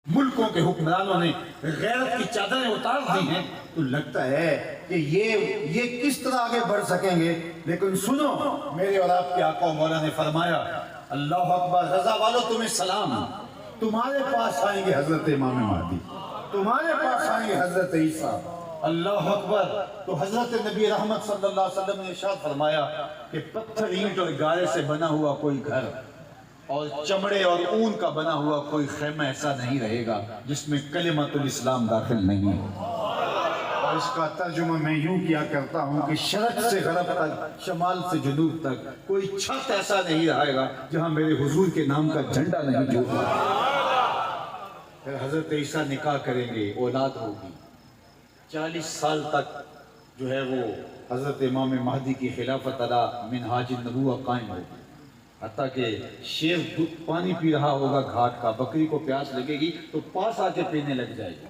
ملکوں کے حکمرانوں نے غیرت کی چادریں اتار دی ہیں، تو لگتا ہے کہ یہ کس طرح آگے بڑھ سکیں گے۔ لیکن سنو، میرے اور آپ کے آقا و مولا نے فرمایا، اللہ اکبر، رضا والو تمہیں سلام، تمہارے پاس آئیں گے حضرت امام مہدی، تمہارے پاس آئیں گے حضرت عیسیٰ، اللہ اکبر۔ تو حضرت نبی رحمت صلی اللہ علیہ وسلم نے ارشاد فرمایا کہ پتھر، اینٹ اور گارے سے بنا ہوا کوئی گھر اور چمڑے اور اون کا بنا ہوا کوئی خیمہ ایسا نہیں رہے گا جس میں کلمۃ الاسلام داخل نہیں ہو۔ اور اس کا ترجمہ میں یوں کیا کرتا ہوں کہ شرق سے غرب تک، شمال سے جنوب تک کوئی چھت ایسا نہیں رہے گا جہاں میرے حضور کے نام کا جھنڈا نہیں جھولے۔ پھر حضرت عیسیٰ نکاح کریں گے، اولاد ہوگی، 40 سال تک جو ہے وہ حضرت امام مہدی کی خلافت علی منہاج النبوہ قائم ہوگی، حتیٰ کہ شیر پانی پی رہا ہوگا گھاٹ کا، بکری کو پیاس لگے گی تو پاس آ کے پینے لگ جائے گی۔